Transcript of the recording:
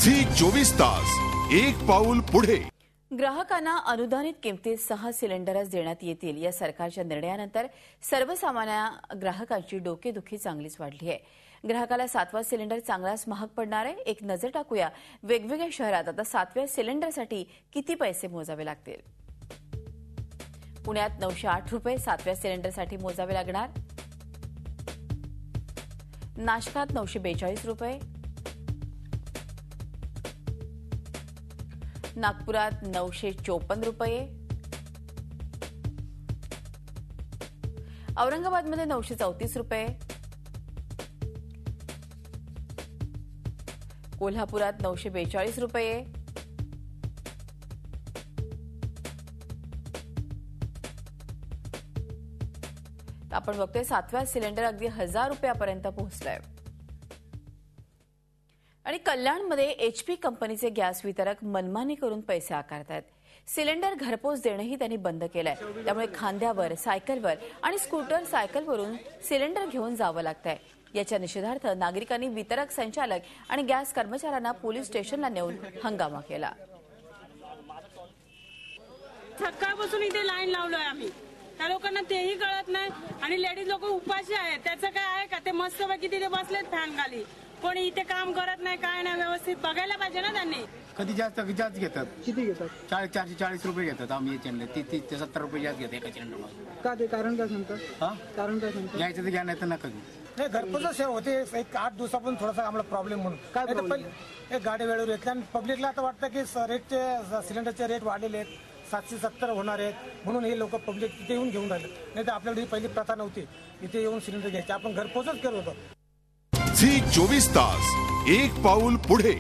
Zee 24 तास एक पाऊल पुढे। ग्राहकांना अनुदानित किमतीत 6 सिलेंडरच देण्यात येतील या सरकारच्या निर्णयानंतर सर्वसामान्य ग्राहकांची डोकेदुखी चांगलीच वाढली आहे। ग्राहकाला 7वा सिलेंडर चांगलाच महाग पडणार आहे। एक नजर टाकूया वेगवेगळ्या शहरात आता 7व्या सिलेंडरसाठी किती पैसे मोजावे लागतील। पुण्यात 908 रुपये 7व्या सिलेंडरसाठी मोजावे लागणार। नाशकात 942 रुपये, नागपुरात 954 रुपये, औरंगाबादमध्ये 934 रुपये, कोल्हापुरात 942 रुपये, आपण बघतोय 7व्या सिलेंडर अगदी 1000 रुपयापर्यंत पोहोचलाय। आणि कल्याणमध्ये एचपी कंपनीचे गॅस वितरक मनमानी करून पैसे आकारतात। सिलेंडर घरपोच देणंही त्यांनी बंद केलंय। त्यामुळे खांद्यावर, सायकलवर आणि स्कूटर सायकलवरून सिलेंडर घेऊन जावं लागतंय। याच्या निषेधार्थ नागरिकांनी वितरक संचालक आणि गॅस कर्मचाऱ्यांना पोलीस स्टेशनला नेऊन हंगामा केला। सकाळपासून इथे लाईन लावलोय आम्ही, त्या लोकांना तेही कळत नाही आणि लेडीज लोक उपाशी आहेत। त्याचं काय आहे का, ते मस्तपैकी तिथे बसलेत फॅन खाली, कोणी इथे काम करत नाही, काय नाही, व्यवस्थित बघायला पाहिजे ना त्यांनी। कधी जास्त घेतात, किती घेतात? 440 रुपये घेतात। आम्ही चॅनल 70 रुपये जास्त घेते एका चॅनलला। का ते कारण काय सांगतात? कारण काय सांगतात? घ्यायचं तर घ्या, नाही तर नका घेऊ। नाही, घरपोच सेवा होते। एक 8 दिवसापासून थोडासा आम्हाला प्रॉब्लेम म्हणून काय गाडी वेळेवर येते आणि पब्लिकला आता वाटतं की रेटचे सिलेंडरचे रेट वाढलेले आहेत, 770 होणार आहेत म्हणून हे लोक पब्लिक तिथे येऊन घेऊन राहिले। नाही तर आपल्याकडे ही पहिली प्रथा नव्हती, इथे येऊन सिलेंडर घ्यायचे, आपण घरपोचच करत होतो। झी 24 तास एक पाऊल पुढे।